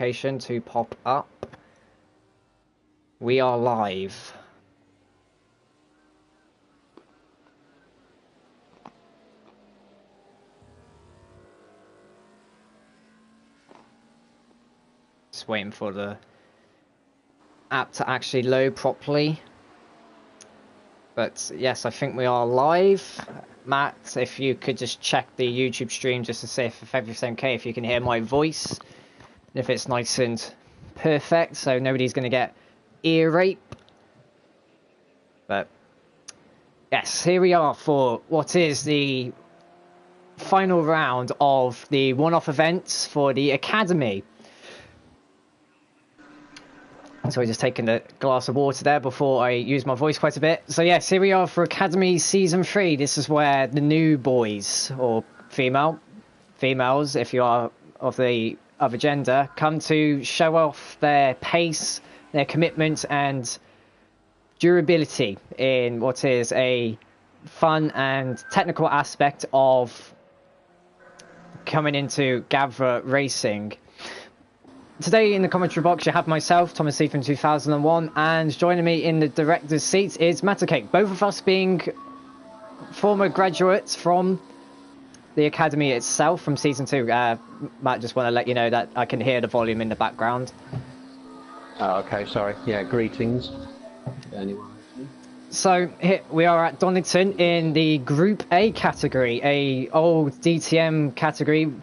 notification to pop up. We are live. Just waiting for the app to actually load properly. But yes, I think we are live. Matt, if you could just check the YouTube stream just to see if everything's okay, if you can hear my voice, if it's nice and perfect, so nobody's going to get ear rape. But yes, here we are for what is the final round of the one-off events for the Academy. So we're just taking a glass of water there before I use my voice quite a bit. So yes, here we are for Academy Season 3. This is where the new boys, or females, if you are of the other gender, come to show off their pace, their commitment and durability in what is a fun and technical aspect of coming into GAVRA racing. Today in the commentary box you have myself, Thomas C from 2001, and joining me in the director's seat is Matacake, both of us being former graduates from the Academy itself from Season 2. Matt, just want to let you know that I can hear the volume in the background. Oh, okay, sorry. Yeah, greetings. Anyway. So here we are at Donington in the Group A category, a old DTM category,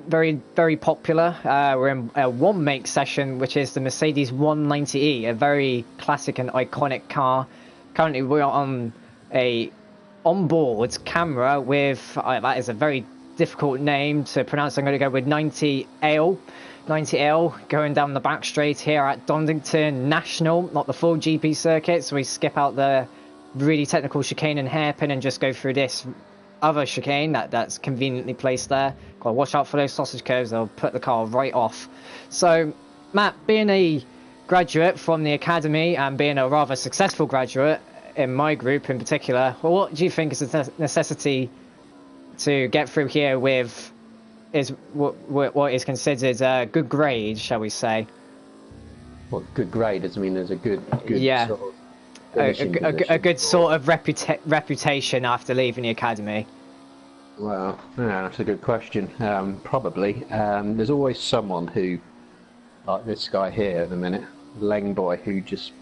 very, very popular. We're in a one-make session, which is the Mercedes 190E, a very classic and iconic car. Currently, we're on a onboard camera with, that is a very difficult name to pronounce. I'm going to go with 90L, going down the back straight here at Donington National, not the full GP circuit. So we skip out the really technical chicane and hairpin and just go through this other chicane that's conveniently placed there. Got to watch out for those sausage curves, they'll put the car right off. So Matt, being a graduate from the Academy and being a rather successful graduate in my group in particular, well, what do you think is the necessity to get through here with what is considered a good grade, shall we say? What good grade does mean? There's a good yeah, sort of a good sort of reputation after leaving the Academy. Well, yeah, that's a good question. Probably. There's always someone who, like this guy here at the minute, Leng Boy, who just,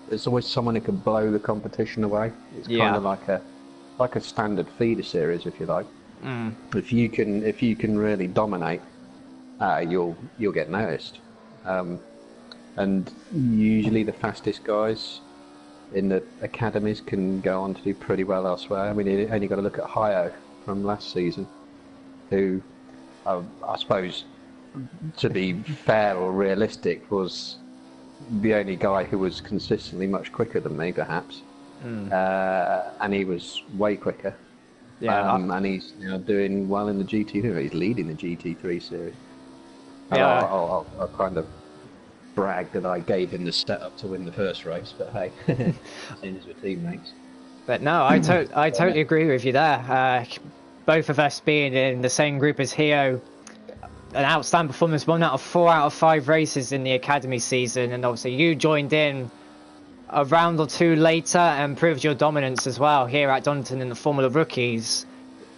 there's always someone who can blow the competition away. It's kind of like a standard feeder series, if you like. Mm. If you can really dominate, you'll get noticed. And usually the fastest guys in the academies can go on to do pretty well elsewhere. I mean, you only got to look at Hyo from last season, who I suppose, to be fair or realistic, was the only guy who was consistently much quicker than me, perhaps. And he was way quicker. Yeah, and he's doing well in the GT3. He's leading the GT3 series. Yeah. I'll kind of brag that I gave him the setup to win the first race, but hey, seeing as we're teammates. But no, I totally agree with you there. Both of us being in the same group as Hio, an outstanding performance, 1 out of 4 out of 5 races in the Academy season, and obviously you joined in a round or two later and proved your dominance as well here at Donington in the Formula Rookies,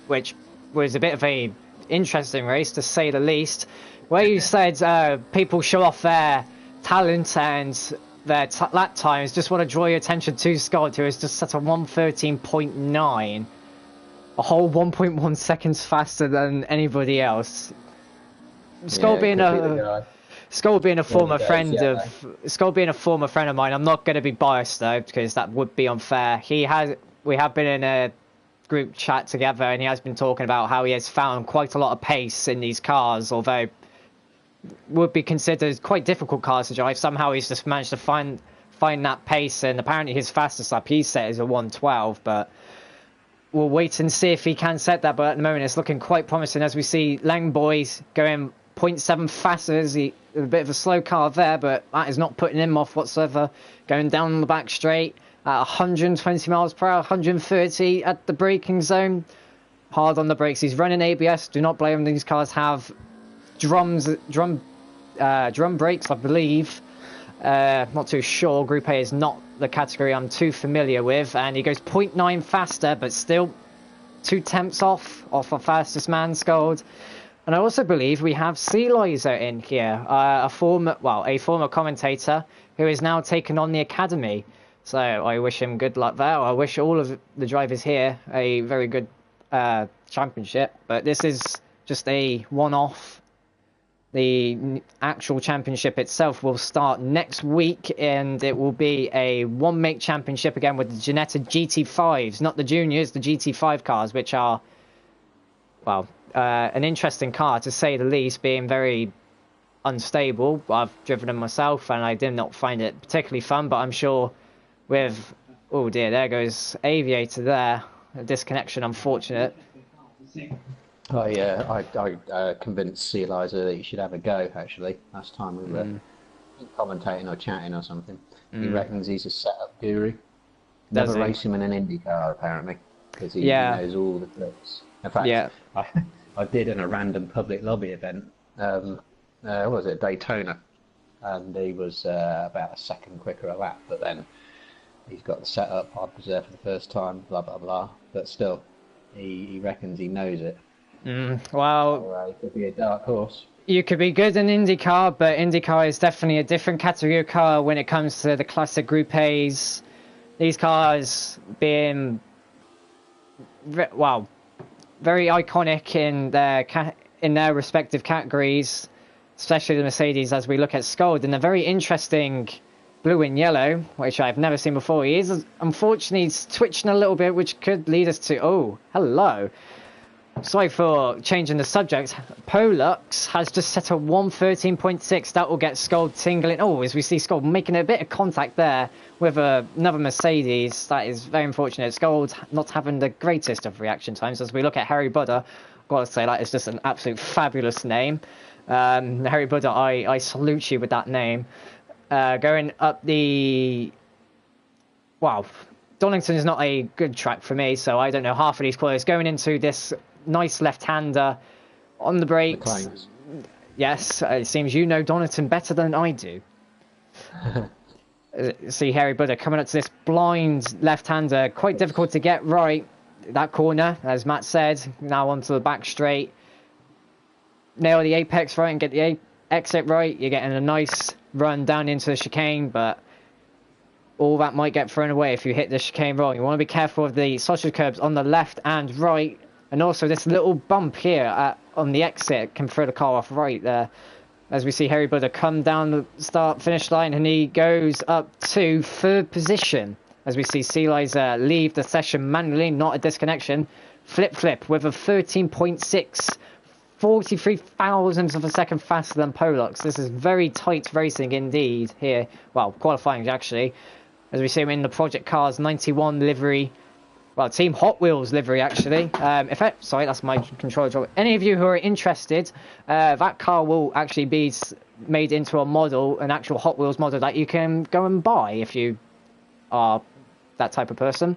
which was a bit of a interesting race to say the least, where you said people show off their talent and their lap times. Just want to draw your attention to Scott, who is just set a 1:13.9, a whole 1.1 seconds faster than anybody else. Scott being a former friend of mine. I'm not going to be biased though, because that would be unfair. We have been in a group chat together, and he has been talking about how he has found quite a lot of pace in these cars, although would be considered quite difficult cars to drive. Somehow he's just managed to find that pace, and apparently his fastest lap he set is a 1:12, but we'll wait and see if he can set that. But at the moment it's looking quite promising, as we see Lang Boys going 0.7 faster. A bit of a slow car there, but that is not putting him off whatsoever, going down the back straight at 120 miles per hour, 130 at the braking zone, hard on the brakes. He's running ABS, do not blame him. These cars have drum drum brakes, I believe. Not too sure. Group A is not the category I'm too familiar with, and he goes 0.9 faster, but still 2 tenths off our fastest man, Scold. And I also believe we have Sea Lizer in here, a former commentator who is now taken on the academy. So I wish him good luck there. I wish all of the drivers here a very good championship. But this is just a one-off. The actual championship itself will start next week, and it will be a one-make championship again with the Ginetta GT5s, not the juniors, the GT5 cars, which are, well, an interesting car to say the least, being very unstable. I've driven them myself, and I did not find it particularly fun, but I'm sure with... Oh dear, there goes Aviator there. A disconnection, unfortunate. I convinced Sea Lizer that you should have a go, actually. Last time we were commentating or chatting or something. He reckons he's a setup guru. Never race him in an Indy car, apparently, because he knows all the tricks. In fact, I did in a random public lobby event, what was it, Daytona, and he was about a second quicker a lap, but then he's got the setup, I was there for the first time, blah, blah, blah, but still, he reckons he knows it. Well, so, it could be a dark horse. You could be good in IndyCar, but IndyCar is definitely a different category of car when it comes to the classic Group A's. These cars being, well, very iconic in their respective categories, especially the Mercedes as we look at Scold, and a very interesting blue and yellow, which I've never seen before. He is, unfortunately, he's twitching a little bit, which could lead us to, oh, hello. Sorry for changing the subject. Pollux has just set a 113.6. That will get Scold tingling. Oh, as we see Scold making a bit of contact there with another Mercedes. That is very unfortunate. Scold not having the greatest of reaction times. As we look at Harry Budder, I've got to say that is just an absolute fabulous name. Harry Budder, I salute you with that name. Going up the... Wow. Donington is not a good track for me, so I don't know half of these corners. Going into this nice left-hander on the brakes. Yes, it seems you know Donington better than I do. See Harry Budder coming up to this blind left-hander. Quite difficult to get right. That corner, as Matt said, now onto the back straight. Nail the apex right and get the exit right. You're getting a nice run down into the chicane, but all that might get thrown away if you hit the chicane wrong. You want to be careful of the sausage curbs on the left and right, and also this little bump here on the exit can throw the car off right there. As we see Harry Budder come down the start-finish line, and he goes up to 3rd position. As we see Sea Lizer leave the session manually, not a disconnection. Flip with a 13.6, 43 thousandths of a second faster than Pollux. This is very tight racing indeed here. Well, qualifying actually. As we see him in the Project Cars 91 livery. Well, Team Hot Wheels livery, actually. Sorry, that's my controller job. Any of you who are interested, that car will actually be made into a model, an actual Hot Wheels model that you can go and buy if you are that type of person.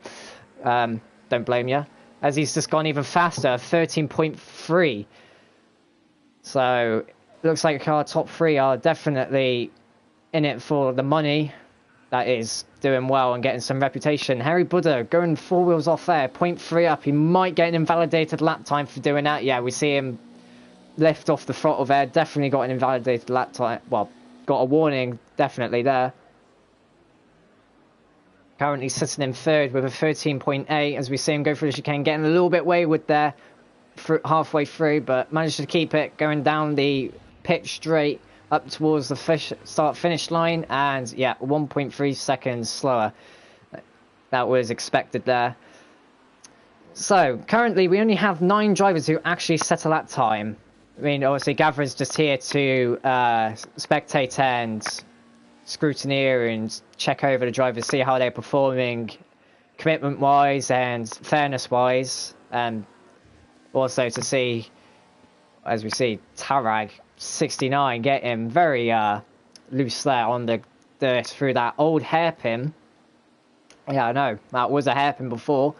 Don't blame you. As he's just gone even faster, 13.3. So, looks like our top 3 are definitely in it for the money. That is doing well and getting some reputation. Harry Budder going 4 wheels off there, 0.3 up. He might get an invalidated lap time for doing that. Yeah, we see him lift off the throttle there. Definitely got an invalidated lap time. Well, got a warning definitely there. Currently sitting in 3rd with a 13.8 as we see him go through the chicane, getting a little bit wayward there halfway through, but managed to keep it going down the pit straight up towards the start-finish line, and yeah, 1.3 seconds slower. That was expected there. So, currently we only have 9 drivers who actually set a lap time. I mean, obviously Gavra's just here to spectate and scrutineer and check over the drivers, see how they're performing commitment-wise and fairness-wise, and also to see, as we see, Tarag 69 getting very loose there on the dirt through that old hairpin. Yeah, I know, that was a hairpin before.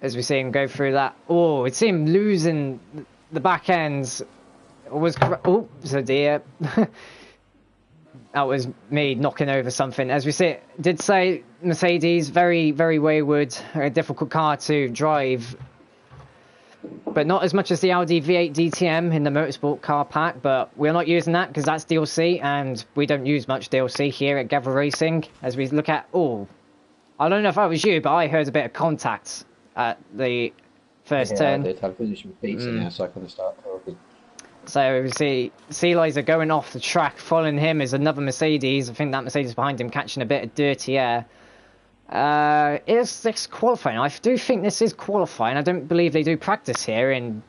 As we see him go through that. Oh, it's him losing the back ends Oh, so dear. That was me knocking over something. As we did say, Mercedes, very, very wayward, a difficult car to drive. But not as much as the Audi V8 DTM in the Motorsport car pack, but we're not using that because that's DLC, and we don't use much DLC here at GAVRA Racing. As we look at, I don't know if I was you, but I heard a bit of contact at the first turn. I did. I finished my feet now, so I couldn't start talking. So we see Sealizer going off the track. Following him is another Mercedes. I think that Mercedes behind him catching a bit of dirty air. Is this qualifying? I do think this is qualifying. I don't believe they do practice here in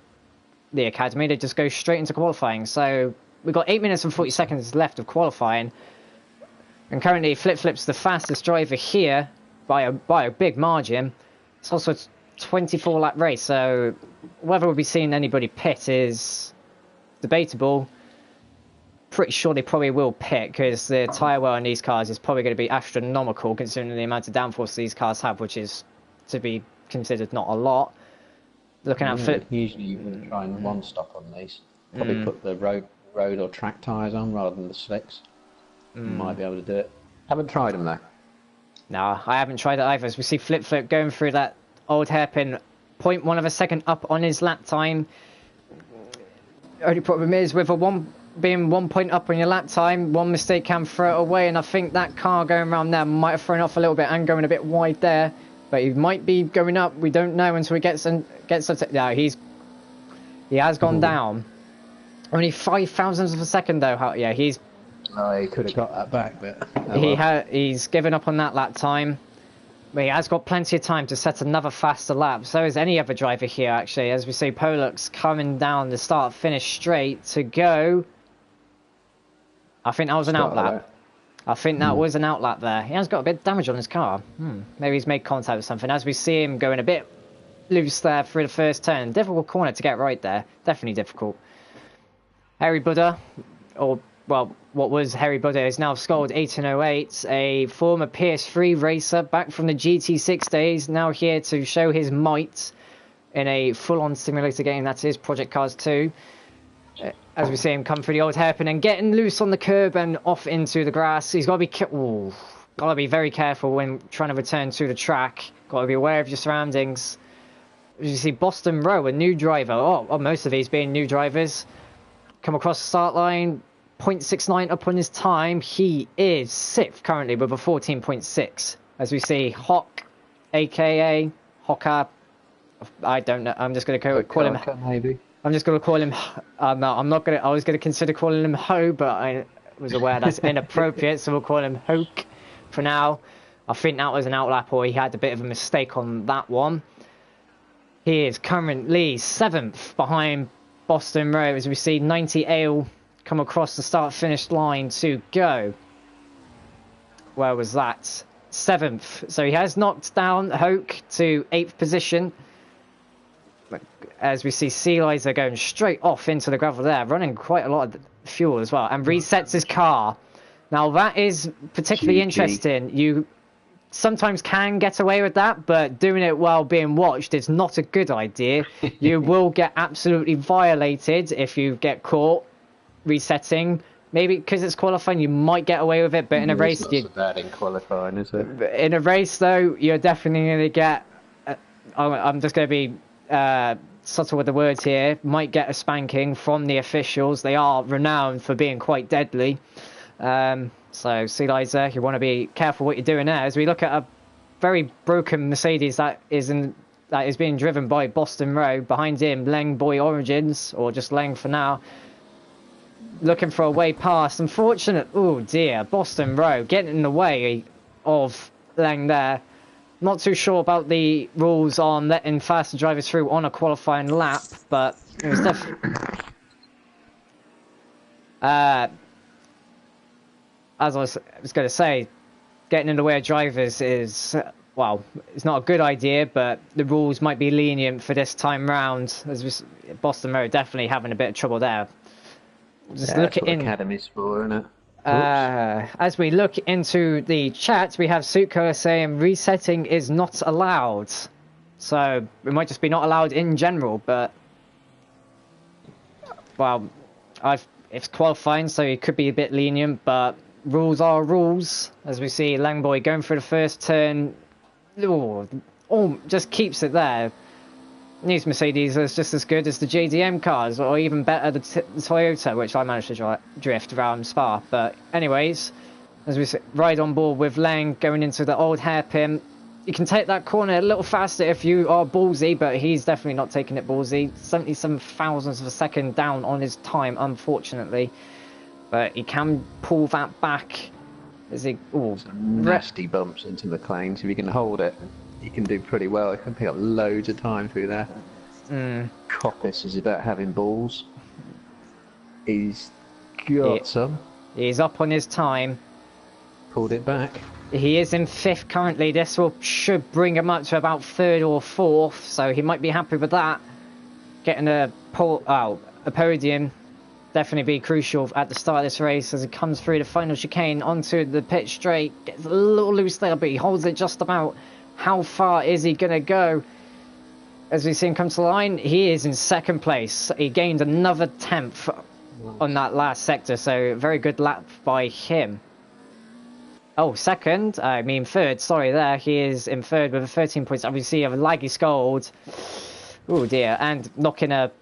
the academy. They just go straight into qualifying. So we've got 8 minutes and 40 seconds left of qualifying. And currently Flip's the fastest driver here by a big margin. It's also a 24 lap race. So whether we'll be seeing anybody pit is debatable. Pretty sure they probably will pit because the tyre wear on these cars is probably going to be astronomical considering the amount of downforce these cars have, which is to be considered not a lot. Looking at usually you wouldn't try and one stop on these. Probably put the road or track tyres on rather than the slicks. You might be able to do it. Haven't tried them though. No, I haven't tried it either. As we see Flip going through that old hairpin, 0.1 of a second up on his lap time. Only problem is with being 1 point up on your lap time, one mistake can throw it away, and I think that car going around there might have thrown off a little bit and going a bit wide there, but he might be going up. We don't know until he gets no, he has gone down. Only 5 thousandths of a second though. Yeah, he could have got that back, but he's given up on that lap time. But he has got plenty of time to set another faster lap. So is any other driver here, actually. As we see, Pollock's coming down the start-finish straight to go. I think that was an outlap. I think that was an outlap there. He has got a bit of damage on his car. Maybe he's made contact with something. As we see him going a bit loose there through the first turn. Difficult corner to get right there. Definitely difficult. Harry Buddha, or... well, what was Harry Buddha is now Scold 1808, a former PS3 racer back from the GT6 days, now here to show his might in a full-on simulator game, that is Project Cars 2. As we see him come through the old hairpin and getting loose on the curb and off into the grass. He's got to be very careful when trying to return to the track. Got to be aware of your surroundings. As you see Boston Rowe, a new driver, most of these being new drivers, come across the start line. 0.69 up on his time. He is 6th currently with a 14.6. As we see Hawk, aka Hawker, I don't know. I'm just going to call him. Maybe. I'm just going to call him. No, I'm not going to. I was going to consider calling him Ho, but I was aware that's inappropriate, so we'll call him Hoke for now. I think that was an outlap, or he had a bit of a mistake on that one. He is currently 7th behind Boston Rowe. As we see 90 Ale come across the start-finish line to go. Where was that? 7th. So he has knocked down Hoke to 8th position. As we see Sealizer going straight off into the gravel there, running quite a lot of fuel as well, and resets his car. Now that is particularly interesting. You sometimes can get away with that, but doing it while being watched is not a good idea. You will get absolutely violated if you get caught resetting. Maybe because it's qualifying you might get away with it, but in a race it's not so bad in qualifying, is it? In a race though, you're definitely going to get I'm just going to be subtle with the words here, might get a spanking from the officials. They are renowned for being quite deadly. So Sealizer, you want to be careful what you're doing there. As we look at a very broken Mercedes that is being driven by Boston Rowe. Behind him, Leng Boy Origins, or just Leng for now, looking for a way past. Unfortunate. Oh dear, Boston Rowe getting in the way of Leng there. Not too sure about the rules on letting faster drivers through on a qualifying lap, but it was definitely... as I was going to say, getting in the way of drivers is, well, it's not a good idea, but the rules might be lenient for this time round. As Boston Rowe definitely having a bit of trouble there. Just look at in Academy's for, isn't it? As we look into the chat, we have Suko saying resetting is not allowed. So it might just be not allowed in general, but well, It's qualifying, so it could be a bit lenient, but rules are rules. As we see, Langboy going for the first turn, just keeps it there. These Mercedes are just as good as the JDM cars, or even better the Toyota, which I managed to drift around Spa. But anyways, as we ride on board with Lang going into the old hairpin, you can take that corner a little faster if you are ballsy, but he's definitely not taking it ballsy. 77 thousandths of a second down on his time, unfortunately. But he can pull that back. As he, some nasty bumps into McLean, so if he can hold it, he can do pretty well. He can pick up loads of time through there. Coppice is about having balls. He's got some. He's up on his time. Pulled it back. He is in 5th currently. This should bring him up to about 3rd or 4th, so he might be happy with that. Getting a podium definitely be crucial at the start of this race as he comes through the final chicane onto the pit straight. Gets a little loose there, but he holds it just about. How far is he going to go? As we see him come to the line, he is in 2nd place. He gained another 10th on that last sector, so very good lap by him. Oh, 2nd? I mean 3rd, sorry there. He is in 3rd with a 13 points. Obviously, a laggy scold. Oh dear, and knocking a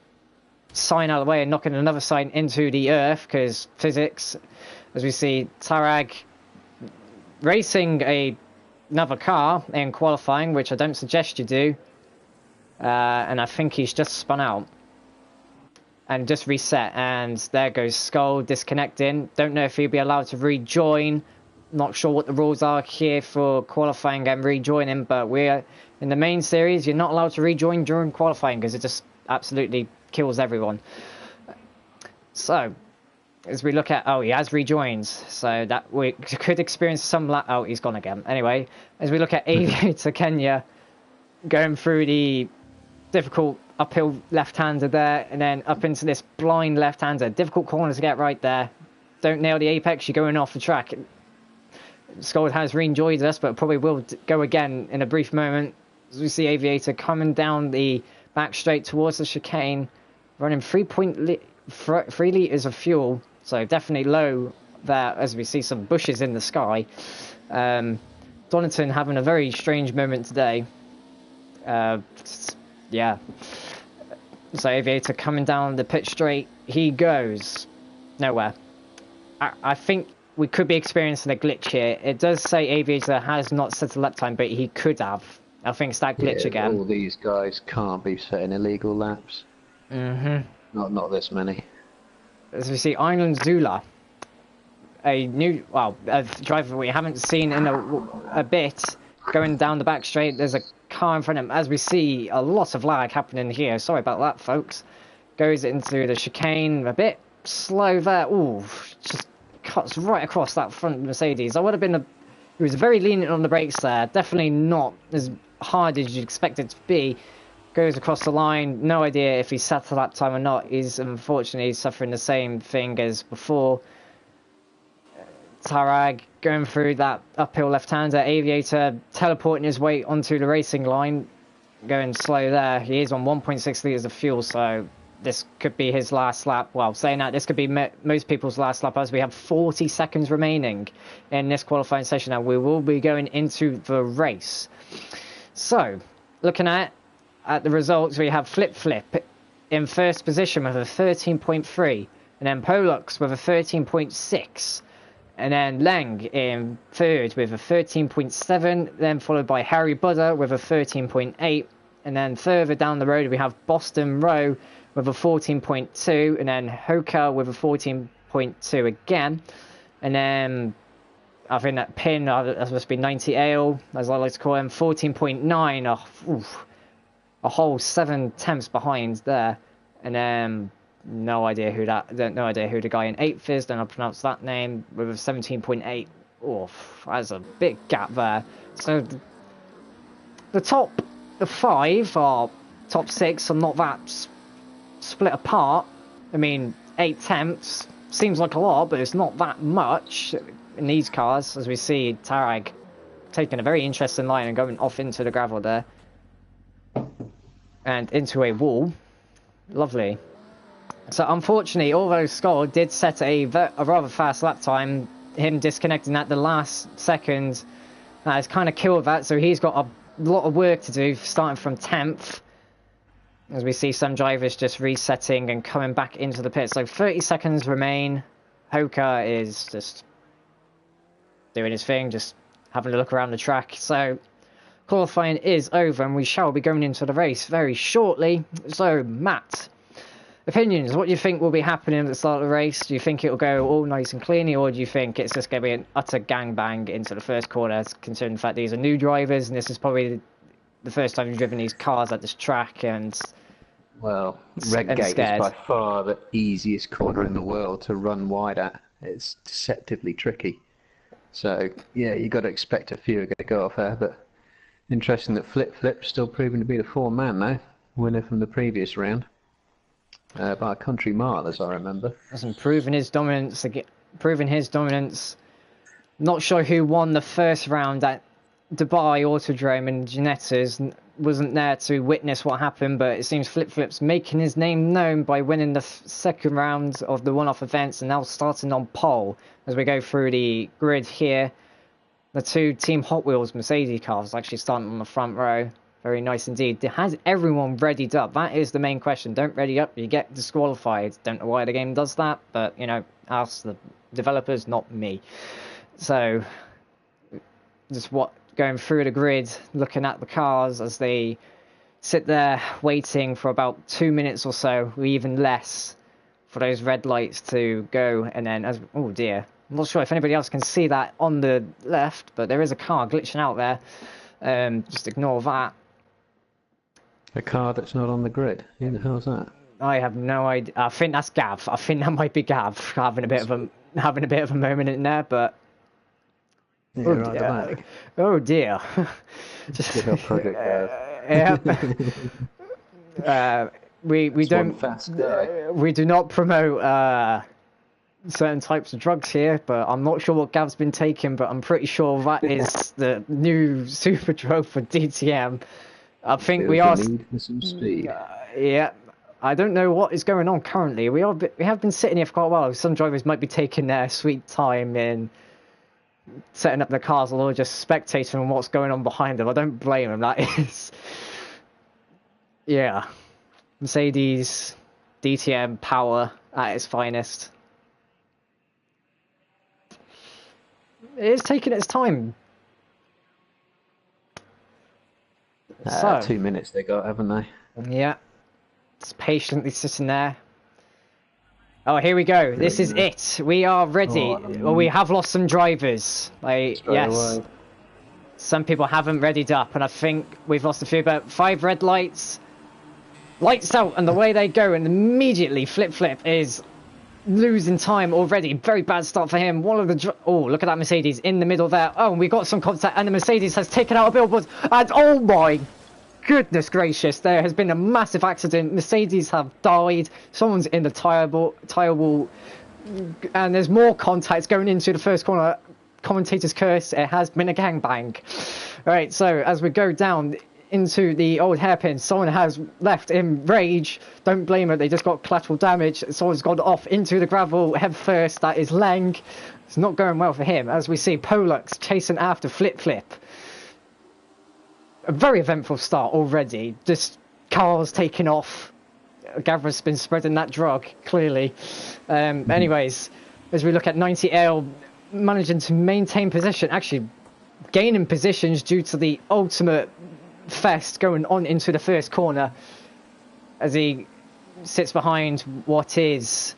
sign out of the way and knocking another sign into the earth, because physics. As we see Tarag racing another car in qualifying, which I don't suggest you do. And I think he's just spun out. And just reset, and there goes Skull disconnecting. Don't know if he'll be allowed to rejoin. Not sure what the rules are here for qualifying and rejoining, but we're in the main series. You're not allowed to rejoin during qualifying because it just absolutely kills everyone. So, as we look at, he has rejoined, so that we could experience some he's gone again. Anyway, as we look at Aviator Kenya going through the difficult uphill left-hander there, and then up into this blind left-hander. Difficult corner to get right there. Don't nail the apex, you're going off the track. Scold has re-enjoyed us, but probably will go again in a brief moment. As we see Aviator coming down the back straight towards the chicane, running 3 litres of fuel, so definitely low there as we see some bushes in the sky. Donington having a very strange moment today. Yeah. So Aviator coming down the pit straight, he goes nowhere. I think we could be experiencing a glitch here. It does say Aviator has not set a lap time, but he could have. I think it's that glitch again. All these guys can't be setting illegal laps. Not this many. As we see, Island Zula, a driver we haven't seen in a bit, going down the back straight. There's a car in front of him. As we see, a lot of lag happening here. Sorry about that, folks. Goes into the chicane, a bit slow there. Ooh, just cuts right across that front Mercedes. I would have been he was very lenient on the brakes there. Definitely not as hard as you'd expect it to be. Goes across the line. No idea if he sat to that time or not. He's unfortunately suffering the same thing as before. Tarag going through that uphill left-hander. Aviator teleporting his way onto the racing line. Going slow there. He is on 1.6 litres of fuel, so this could be his last lap. Well, saying that, this could be most people's last lap, as we have 40 seconds remaining in this qualifying session, and we will be going into the race. So, looking at the results, we have Flip in first position with a 13.3, and then Pollux with a 13.6, and then Lang in third with a 13.7, then followed by Harry Budder with a 13.8, and then further down the road we have Boston Rowe with a 14.2, and then Hoka with a 14.2 again, and then I think that pin, that must be 90 Ale, as I like to call him, 14.9, a whole 7 tenths behind there, and then no idea who the guy in 8th is, don't know how to pronounce that name, with a 17.8, that's a big gap there. So the top 5 or top 6 are not that split apart. I mean, 8 tenths seems like a lot, but it's not that much in these cars, as we see Tarag taking a very interesting line and going off into the gravel there. And into a wall. Lovely. So unfortunately, although Skull did set a rather fast lap time, him disconnecting at the last second has kind of killed that. So he's got a lot of work to do, starting from 10th. As we see some drivers just resetting and coming back into the pit. So 30 seconds remain. Hoka is just doing his thing, just having a look around the track. So qualifying is over and we shall be going into the race very shortly. So Matt, opinions, what do you think will be happening at the start of the race? Do you think it will go all nice and cleanly, or do you think it's just going to be an utter gangbang into the first corner, considering the fact these are new drivers and this is probably the first time you've driven these cars at this track? And well, Redgate is by far the easiest corner in the world to run wide at. It's deceptively tricky. So, yeah, you've got to expect a few are going to go off there, but interesting that Flip's still proving to be the four-man now, winner from the previous round. By a country mile, as I remember. Hasn't proven his dominance. Not sure who won the first round at Dubai Autodrome, and Ginettas wasn't there to witness what happened, but it seems Flip's making his name known by winning the second round of the one-off events and now starting on pole. As we go through the grid here, the two Team Hot Wheels Mercedes cars actually starting on the front row. Very nice indeed. Has everyone readied up? That is the main question. Don't ready up, you get disqualified. Don't know why the game does that, but, you know, ask the developers, not me. So, just going through the grid, looking at the cars as they sit there waiting for about 2 minutes or so, or even less, for those red lights to go. And then, oh dear, I'm not sure if anybody else can see that on the left, but there is a car glitching out there. Just ignore that. A car that's not on the grid. Who the hell's that? I have no idea. I think that's Gav. I think that might be Gav having a bit of a moment in there, but yeah, oh, right dear. Oh dear. Just project we don't fast guy. We do not promote certain types of drugs here, but I'm not sure what Gav's been taking, but I'm pretty sure that is the new super drug for DTM. I think we are. Need for some speed. Yeah, I don't know what is going on currently. We have been sitting here for quite a while. Some drivers might be taking their sweet time in setting up their cars, or just spectating on what's going on behind them. I don't blame them. That is, yeah, Mercedes DTM power at its finest. It is taking its time. So, 2 minutes they got, haven't they? Yeah. Just patiently sitting there. Oh, here we go. This is it. We are ready. Well, we have lost some drivers. Yes. Some people haven't readied up, and I think we've lost a few, but 5 red lights. Lights out, and the way they go, and immediately Flip is losing time already. Very bad start for him. One of the look at that Mercedes in the middle there. Oh, and we got some contact, and the Mercedes has taken out a billboard. And oh my goodness gracious, there has been a massive accident. Mercedes have died. Someone's in the tire wall, and there's more contacts going into the first corner. Commentator's curse. It has been a gangbang. All right, so as we go down into the old hairpin, someone has left in rage. Don't blame it, they just got collateral damage. Someone's gone off into the gravel head first. That is Leng. It's not going well for him, as we see Pollux chasing after Flip. A very eventful start already. Just cars taking off. Gavra's been spreading that drug, clearly. Anyways, as we look at 90L managing to maintain position, actually gaining positions due to the ultimate fest going on into the first corner, as he sits behind what is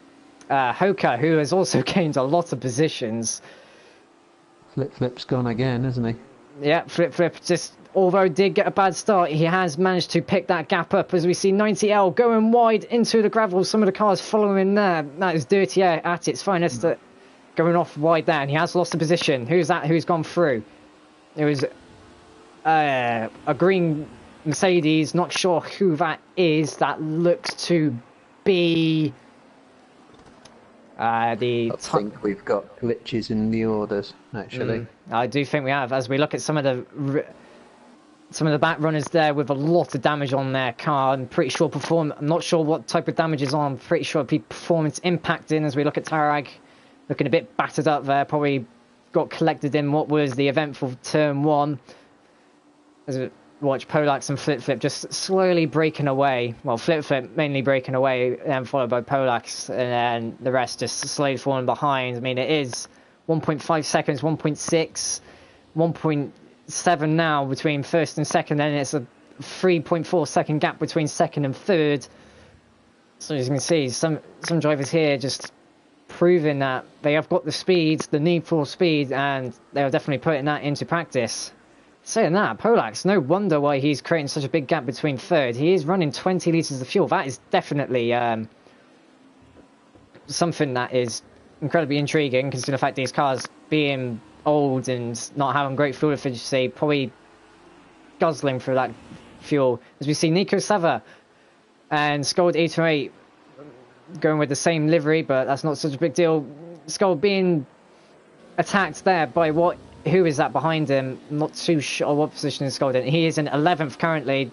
Hoka, who has also gained a lot of positions. Flip's gone again, isn't he? Yeah, Flip just, although did get a bad start, he has managed to pick that gap up, as we see 90L going wide into the gravel. Some of the cars following there. That is Dirty Air at its finest, going off wide there, and he has lost the position. Who's that? Who's gone through? It was a green Mercedes, not sure who that is. That looks to be I think we've got glitches in the orders, actually. I do think we have, as we look at some of the some of the back runners there with a lot of damage on their car. I'm pretty sure I'm not sure what type of damage is on. I'm pretty sure it'd be performance impacting as we look at Tarag. Looking a bit battered up there. Probably got collected in what was the eventful turn 1. As we watch Polax and Flip Flip just slowly breaking away. Well, Flip Flip mainly breaking away, and followed by Polax, and then the rest just slowly falling behind. I mean, it is 1.5 seconds, 1.6, 1.7 now between first and second, then it's a 3.4 second gap between second and third. So as you can see, some drivers here just proving that they have got the speed, the need for speed, and they are definitely putting that into practice. Saying that, Polax, no wonder why he's creating such a big gap between third. He is running 20 litres of fuel. That is definitely something that is incredibly intriguing, considering the fact these cars being old and not having great fuel efficiency, probably guzzling through that fuel. As we see Nico Sava and Scold 808 going with the same livery, but that's not such a big deal. Scold being attacked there by who is that behind him? Not too sure what position is Scold in. He is in 11th currently.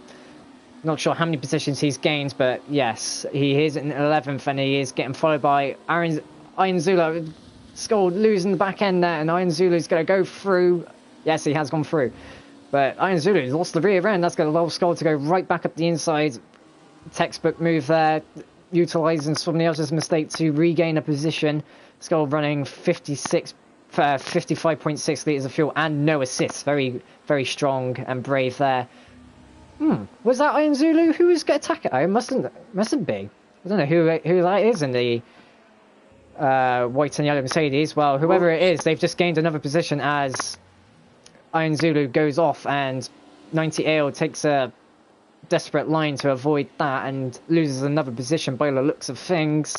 Not sure how many positions he's gained, but yes, he is in 11th, and he is getting followed by Iron Zulu. Scold losing the back end there, and Iron Zulu's going to go through. Yes, he has gone through. But Iron Zulu's lost the rear end. That's going to allow Scold to go right back up the inside. Textbook move there, utilising somebody else's mistake to regain a position. Scold running 55.6 litres of fuel and no assists. Very, very strong and brave there. Was that Iron Zulu who was going to attack it? It mustn't be. I don't know who that is in the white and yellow Mercedes. Well, whoever it is, they've just gained another position as Iron Zulu goes off, and 90 Ale takes a desperate line to avoid that and loses another position by the looks of things.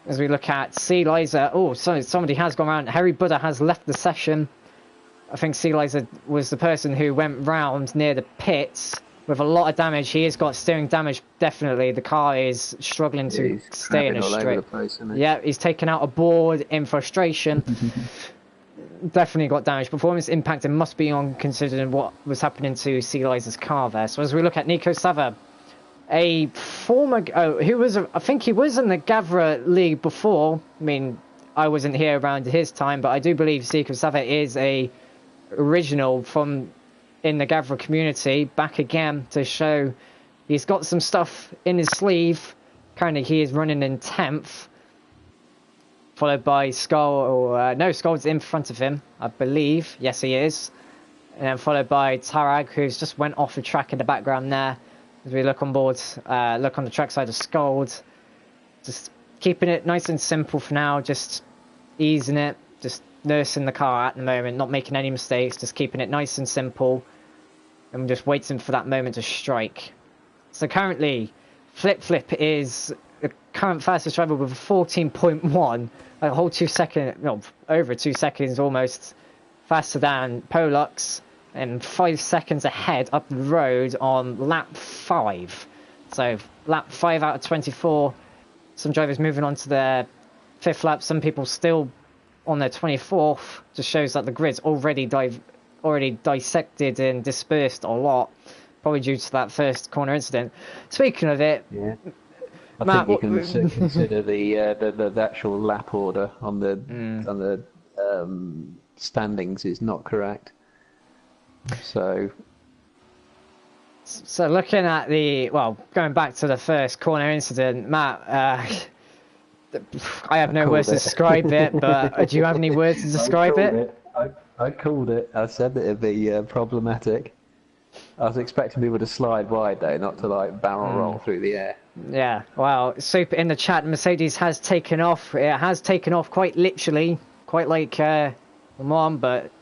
As we look at C. Liza, somebody has gone around. Harry Buddha has left the session. I think C. Liza was the person who went round near the pits with a lot of damage. He has got steering damage, definitely. The car is struggling to stay in a straight. Yeah, he's taken out a board in frustration. Definitely got damage. Performance impact, it must be on, considering what was happening to C. Liza's car there. So as we look at Nico Sava, a former, I think he was in the GAVRA League before. I mean, I wasn't here around his time, but I do believe Nico Sava is a original from in the GAVRA community, back again to show he's got some stuff in his sleeve. Currently he is running in 10th, followed by Skull, no, Skull's in front of him, I believe. Yes, he is. And then followed by Tarag, who's just went off the track in the background there. As we look on board, look on the track side of Scold, just keeping it nice and simple for now, just easing it, just nursing the car at the moment, not making any mistakes, just keeping it nice and simple, and just waiting for that moment to strike. So currently, Flip Flip is the current fastest driver with a 14.1, a whole 2 seconds, no, over 2 seconds almost, faster than Polux, and 5 seconds ahead up the road on lap 5. So lap 5 out of 24. Some drivers moving on to their 5th lap. Some people still on their 24th. Just shows that the grid's already dissected and dispersed a lot, probably due to that first corner incident. Speaking of it, yeah, I think you can consider the actual lap order on the standings is not correct. So looking at going back to the first corner incident, Matt, I have no words to describe it, but do you have any words to describe it? I called it. I said that it'd be problematic. I was expecting people to slide wide though, not to barrel roll through the air. Yeah, well, Super in the chat, Mercedes has taken off. It has taken off quite literally, quite like Le Mans, but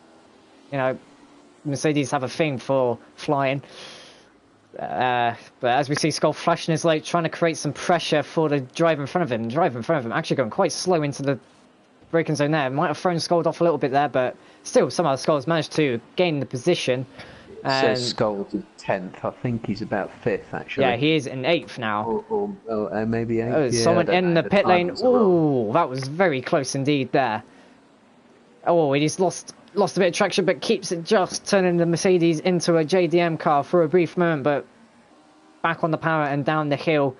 you know, Mercedes have a thing for flying. But as we see Skull flashing his light, trying to create some pressure for the driver in front of him. The driver in front of him actually going quite slow into the braking zone there. Might have thrown Skull off a little bit there, but still somehow Skull's managed to gain the position. So Skull's in 10th. I think he's about 5th actually. Yeah, he is in 8th now. Or maybe 8th. Oh, yeah, someone in the pit lane. Ooh, that was very close indeed there. Oh, he's lost lost a bit of traction, but keeps it just, turning the Mercedes into a JDM car for a brief moment, but back on the power and down the hill,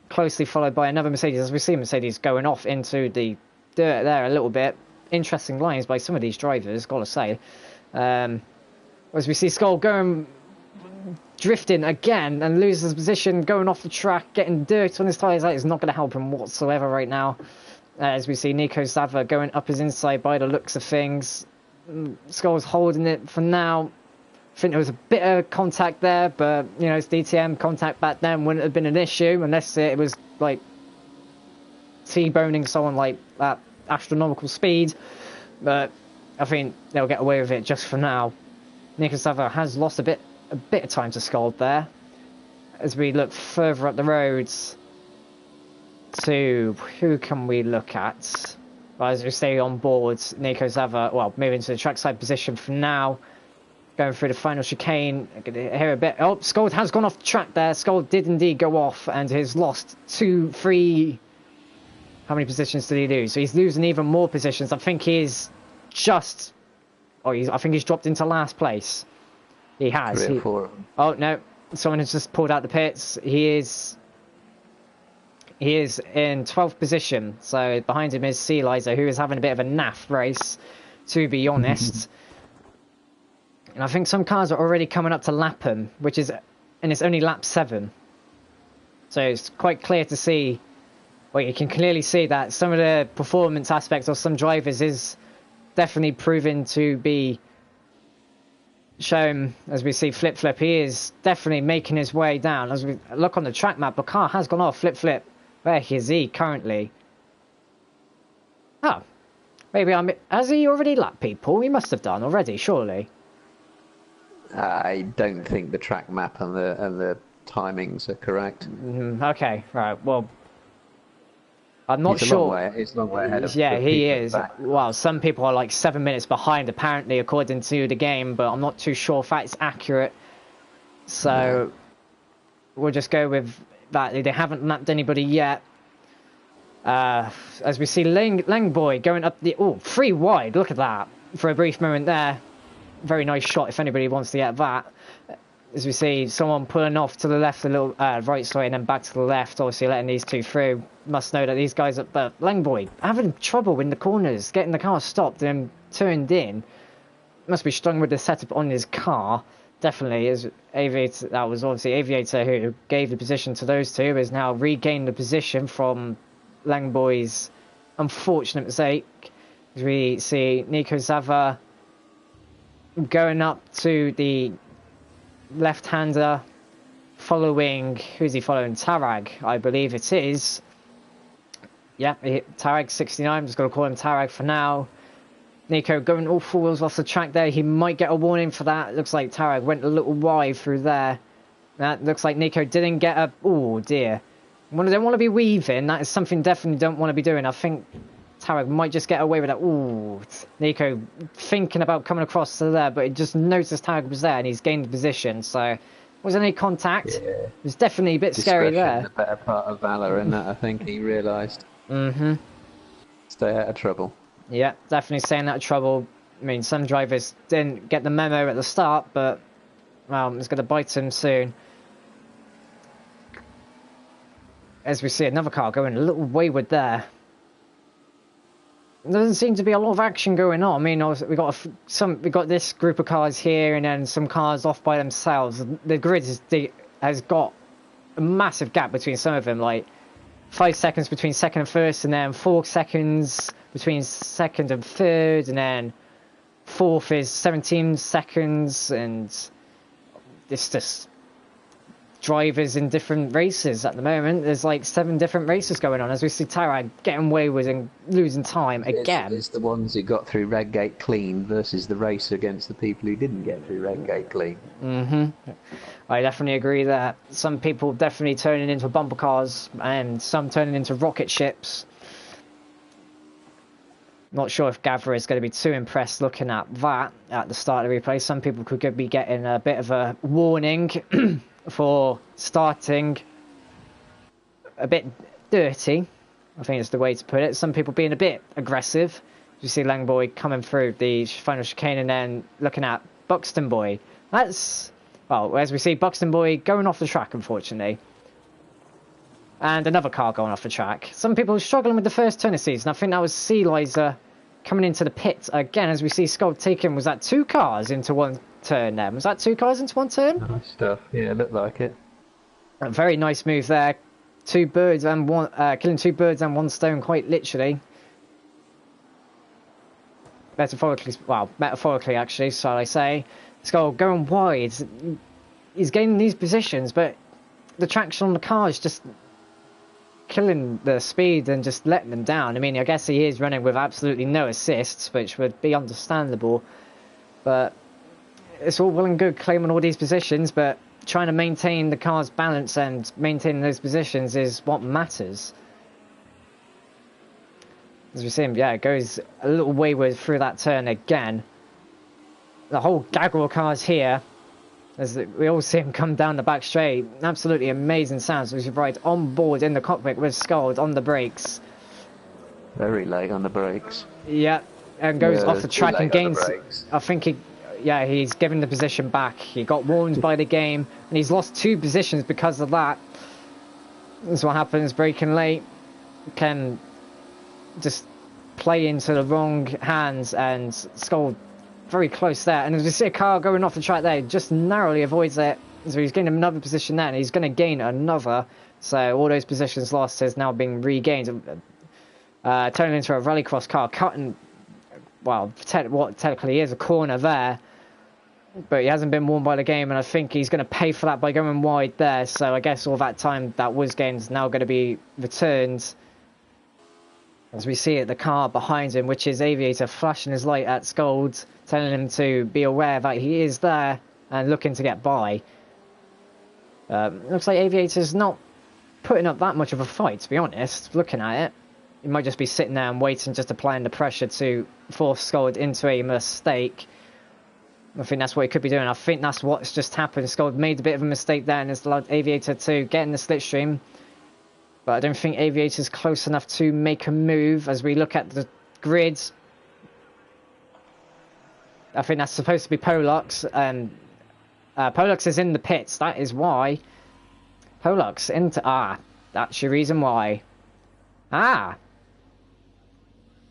closely followed by another Mercedes. As we see Mercedes going off into the dirt there a little bit. Interesting lines by some of these drivers, gotta say. As we see Skull going, drifting again and loses his position, going off the track, getting dirt on his tyres. That is not going to help him whatsoever right now. As we see Nico Sava going up his inside by the looks of things. Skull's holding it for now. I think there was a bit of contact there, but, you know, it's DTM. Contact back then wouldn't have been an issue unless it was, like, T-boning someone, like, at astronomical speed. But I think they'll get away with it just for now. Nico Sava has lost a bit of time to Skull there. As we look further up the roads to who can we look at? Well, as we stay on board, Nico Sava, well, moving to the trackside position for now. Going through the final chicane. I can hear a bit. Oh, Skull has gone off the track there. Skull did indeed go off and has lost 2, 3. How many positions did he lose? So he's losing even more positions. I think he's just. I think he's dropped into last place. He has. 3 or 4 of them. Oh no! Someone has just pulled out the pits. He is in 12th position. So behind him is Sea Liza, who is having a bit of a naff race, to be honest. And I think some cars are already coming up to lap him, and it's only lap 7. So it's quite clear to see, well, you can clearly see that some of the performance aspects of some drivers is definitely proven to be shown. As we see Flip Flip, he is definitely making his way down. As we look on the track map, the car has gone off. Flip Flip, where is he currently? Oh, maybe has he already lapped people? He must have done already, surely. I don't think the track map and the timings are correct. Okay, right. Well, I'm not sure. He's a long way ahead of. Yeah, he is. Back. Well, some people are like 7 minutes behind, apparently, according to the game, but I'm not too sure if that's accurate. So we'll just go with that. They haven't lapped anybody yet. As we see Langboy going up the 3 wide. Look at that for a brief moment there. Very nice shot if anybody wants to get that. As we see someone pulling off to the left a little, right, sorry, and then back to the left, obviously letting these two through. Must know that these guys are, Langboy, having trouble in the corners, getting the car stopped and turned in. Must be strung with the setup on his car. Definitely, as Aviator, that was obviously Aviator who gave the position to those two, has now regained the position from Langboy's unfortunate mistake. As we see Nico Sava going up to the left-hander, following, who's he following? Tarag, I believe it is. Yeah, Tarag 69, I'm just going to call him Tarag for now. Nico going all 4 wheels off the track there, he might get a warning for that. It looks like Tarag went a little wide through there. That looks like Nico didn't get a, oh dear. Don't want to be weaving, that is something definitely don't want to be doing. I think Tarek might just get away with that. Ooh, Nico thinking about coming across to there, but he just noticed Tarek was there and he's gained the position. So, wasn't any contact. Yeah. It was definitely a bit scary there. The better part of Valor in that, I think he realised. Stay out of trouble. Yeah, definitely staying out of trouble. I mean, some drivers didn't get the memo at the start, but, well, it's going to bite him soon. As we see another car going a little wayward there. There doesn't seem to be a lot of action going on. I mean, we got this group of cars here, and then some cars off by themselves. The grid has got a massive gap between some of them, like 5 seconds between second and first, and then 4 seconds between second and third, and then fourth is 17 seconds, and it's just drivers in different races at the moment. There's like 7 different races going on as we see Tyrrell getting wayward and losing time again. It's the ones who got through Redgate clean versus the race against the people who didn't get through Redgate clean. I definitely agree that some people definitely turning into bumper cars and some turning into rocket ships. Not sure if GAVRA is going to be too impressed looking at that at the start of the replay. Some people could be getting a bit of a warning for starting a bit dirty. I think it's the way to put it. Some people being a bit aggressive You see Lang Boy coming through the final chicane and then looking at Buxton Boy. That's, well, as we see Buxton Boy going off the track, unfortunately. And another car going off the track. Some people are struggling with the first turn of season. I think that was Sea Liza coming into the pit again, as we see Scott taking, was that 2 cars into one turn then? Was that 2 cars into one turn? Nice stuff. Yeah, looked like it. A very nice move there. 2 birds and one, killing 2 birds and 1 stone, quite literally. Metaphorically actually, shall I say. Skull going wide. He's gaining these positions, but the traction on the car is just killing the speed and just letting them down. I mean, I guess he is running with absolutely no assists, which would be understandable. But it's all well and good claiming all these positions, but trying to maintain the car's balance and maintaining those positions is what matters. As we see him, yeah, it goes a little wayward through that turn again. The whole GAVRA car's here. As we all see him come down the back straight. Absolutely amazing sounds as we ride on board in the cockpit with Scald on the brakes. Very late on the brakes. Yeah, and goes off the track and gains. I think he's given the position back. He got warned by the game and he's lost 2 positions because of that. That's what happens, braking late can just play into the wrong hands, and Skull very close there. And as we see a car going off the track there, just narrowly avoids it. So he's gaining another position there, and he's going to gain another. So all those positions lost has now been regained. Turning into a rallycross car, cutting, well, what technically is a corner there. But he hasn't been warned by the game, and I think he's going to pay for that by going wide there. So I guess all that time that was gained is now going to be returned. As we see it, the car behind him, which is Aviator, flashing his light at Scold, telling him to be aware that he is there and looking to get by. Looks like Aviator's not putting up that much of a fight, to be honest, looking at it. He might just be sitting there and waiting, just applying the pressure to force Scold into a mistake. I think that's what he could be doing. I think that's what's just happened. Scold made a bit of a mistake there and has allowed Aviator to get in the slipstream. But I don't think Aviator's close enough to make a move. As we look at the grid, I think that's supposed to be Pollux, and Pollux is in the pits. That is why Pollux into that's your reason why.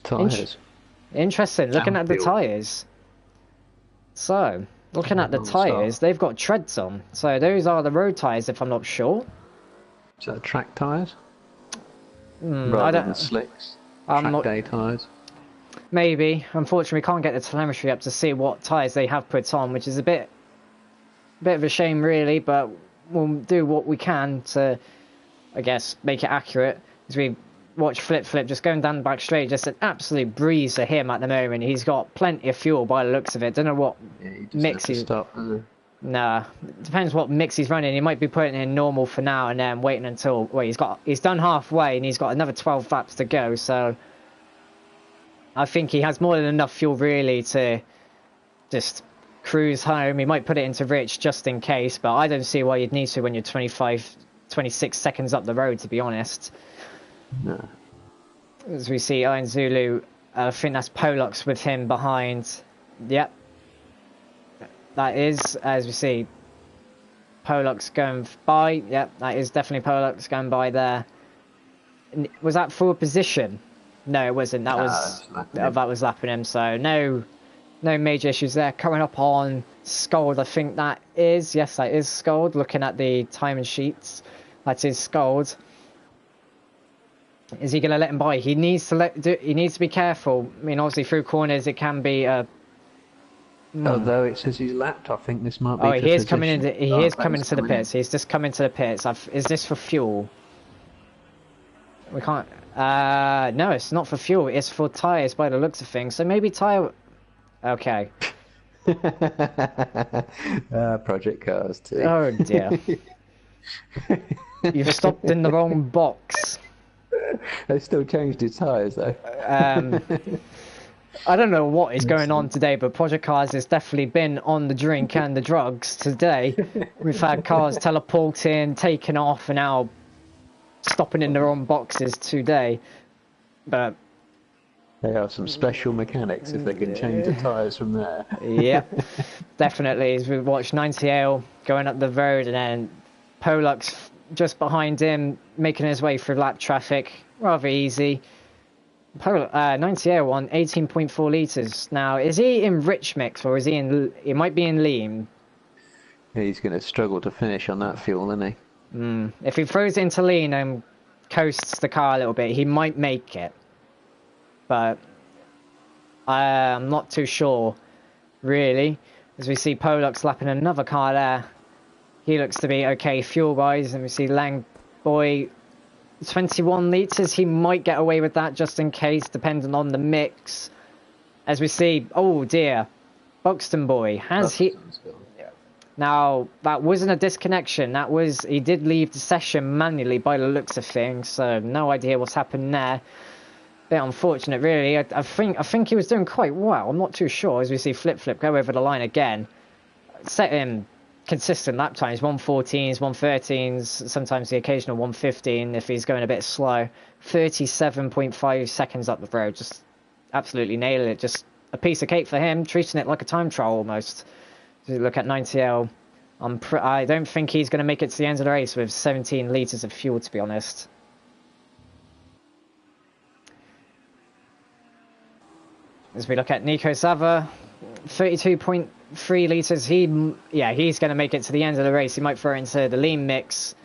Tyres. Interesting. Looking at the tyres. So looking at the tyres, they've got treads on. So those are the road tyres, if I'm not sure. Is that track tyres? Rather than slicks? Track day tyres? Maybe. Unfortunately, we can't get the telemetry up to see what tyres they have put on, which is a bit of a shame, really, but we'll do what we can to, I guess, make it accurate. As we watch Flip just going down the back straight, just an absolute breeze for him at the moment. He's got plenty of fuel by the looks of it. Don't know what mix he's... Nah, it depends what mix he's running. He might be putting in normal for now and then waiting until... Well, he's done halfway and he's got another 12 laps to go, so... I think he has more than enough fuel, really, to just cruise home. He might put it into rich just in case, but I don't see why you'd need to when you're 26 seconds up the road, to be honest. No. As we see Iron Zulu, I think that's Pollux with him behind. Yep. That is, as we see, Pollux going by. Yep, that is definitely Pollux going by there. Was that forward position? No, it wasn't. That was lapping him. So no major issues there. Coming up on Scold, I think that is. Yes, that is Scold. Looking at the timing sheets, that is Scold. Is he going to let him by? He needs to he needs to be careful. I mean, obviously through corners it can be a... Although it says he's lapped, I think this might be... Oh, he is coming into the pits. He's just coming to the pits. Is this for fuel? We can't... no, it's not for fuel. It's for tyres by the looks of things. So maybe tyre... Okay. Project Cars too. Oh dear. You've stopped in the wrong box. They still changed his tyres though. I don't know what is going on today, but Project Cars has definitely been on the drink and the drugs today. We've had cars teleporting, taking off, and now stopping in the wrong boxes today. But They are some special mechanics if they can change the tyres from there. Yep, definitely. As we watched 90L going up the road, and then Pollock's just behind him, making his way through lap traffic, rather easy. 90L on 18.4 litres. Now, is he in rich mix, or is he in? He might be in lean. Yeah, he's going to struggle to finish on that fuel, isn't he? If he throws it into lean and coasts the car a little bit, he might make it. But I'm not too sure, really. As we see Pollock's lapping another car there. He looks to be okay fuel-wise. And we see Lang Boy, 21 litres. He might get away with that just in case, depending on the mix. As we see, oh dear, Buxton Boy, has he... Now, that wasn't a disconnection. That was... He did leave the session manually by the looks of things. So, no idea what's happened there. Bit unfortunate, really. I think he was doing quite well. I'm not too sure. As we see Flip go over the line again, setting consistent lap times, 114s, 113s, sometimes the occasional 115 if he's going a bit slow. 37.5 seconds up the road, just absolutely nailing it. Just a piece of cake for him, treating it like a time trial almost. If you look at 90L, I don't think he's going to make it to the end of the race with 17 litres of fuel, to be honest. As we look at Nico Sava, 32.3 litres. He's going to make it to the end of the race. He might throw into the lean mix.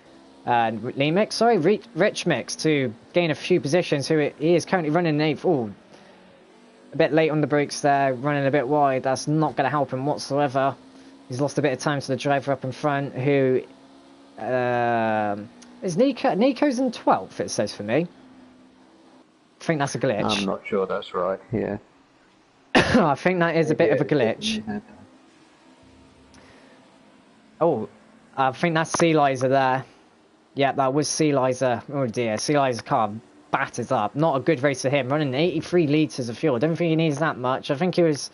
Rich mix to gain a few positions. He is currently running 8th. Oh, a bit late on the brakes there, running a bit wide. That's not going to help him whatsoever. He's lost a bit of time to the driver up in front, who is Nico. Nico's in 12th, it says for me. I think that's a glitch. I'm not sure that's right, yeah. I think that is a bit of a glitch. Oh, I think that's Sea Liza there. Yeah, that was Sea Liza. Oh dear, Sea Liza's car batters up. Not a good race for him, running 83 litres of fuel. I don't think he needs that much. I think he was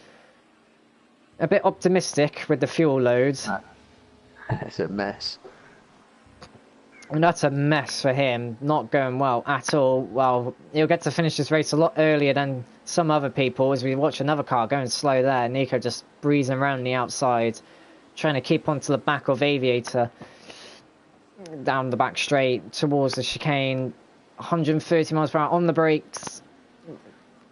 a bit optimistic with the fuel loads. It's a mess. And that's a mess for him, not going well at all. Well, he'll get to finish this race a lot earlier than some other people, as we watch another car going slow there. Nico just breezing around the outside, trying to keep onto the back of Aviator. Down the back straight, towards the chicane. 130 miles per hour on the brakes.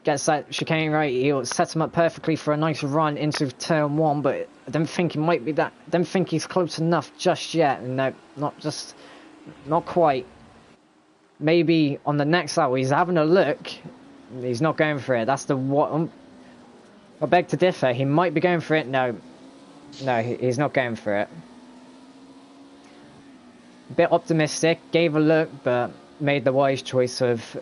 Gets that chicane right, he'll set him up perfectly for a nice run into turn 1, but I don't think he might be that... I don't think he's close enough just yet. No, not quite. Maybe on the next lap, he's having a look. He's not going for it. That's the what. I beg to differ. He might be going for it. No, he's not going for it. A bit optimistic. Gave a look, but made the wise choice of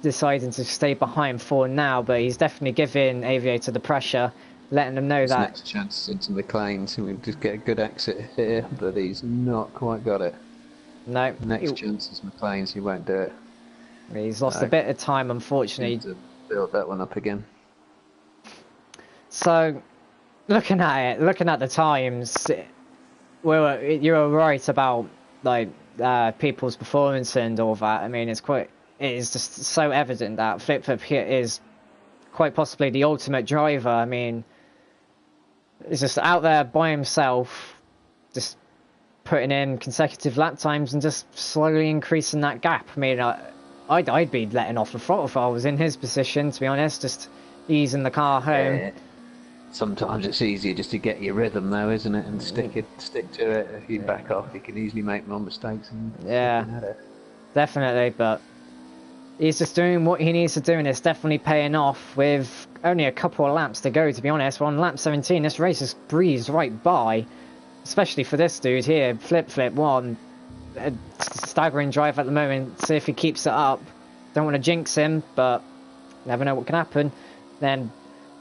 deciding to stay behind for now. But he's definitely giving Aviator the pressure, letting them know that. Next chance into McLean, so we just get a good exit here, but he's not quite got it. No. Next chance is McLean's, he won't do it. He's lost a bit of time, unfortunately. Need to build that one up again. So, looking at the times, well, you were right about like people's performance and all that. I mean, it is just so evident that Flip here is quite possibly the ultimate driver. I mean, he's just out there by himself, just putting in consecutive lap times and just slowly increasing that gap. I mean, I'd be letting off the throttle if I was in his position, to be honest, just easing the car home. Yeah. Sometimes it's easier just to get your rhythm, though, isn't it? And stick to it. If you back off, you can easily make more mistakes. And definitely. But he's just doing what he needs to do, and it's definitely paying off. With only a couple of laps to go, to be honest. We're on lap 17. This race has breezed right by, especially for this dude here. Flip won. A staggering drive at the moment. See if he keeps it up. Don't want to jinx him, but never know what can happen. Then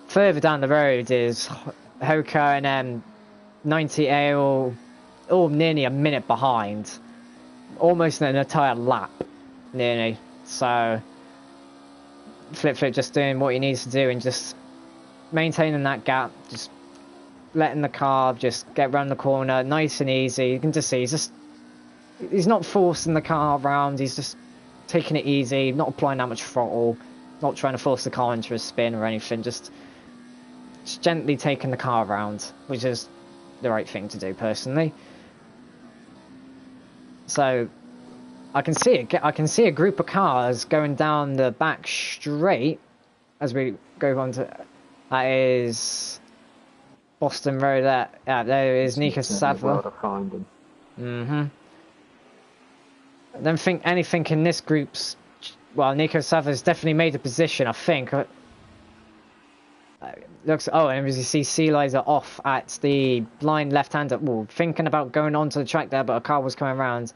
further down the road is Hoka and 90A all nearly a minute behind. Almost an entire lap, nearly. So Flip just doing what he needs to do and just maintaining that gap, just letting the car just get around the corner nice and easy. You can just see he's not forcing the car around, he's just taking it easy, not applying that much throttle, not trying to force the car into a spin or anything, just gently taking the car around, which is the right thing to do personally. So I can see a group of cars going down the back straight as we go on to, that is Boston Road. There is Nico Savla. I don't think anything in this group's, well, Nico Savla's definitely made a position, I think. Looks, oh, and as you see, Sea Liza off at the blind left-hander. Well, thinking about going onto the track there, but a car was coming around.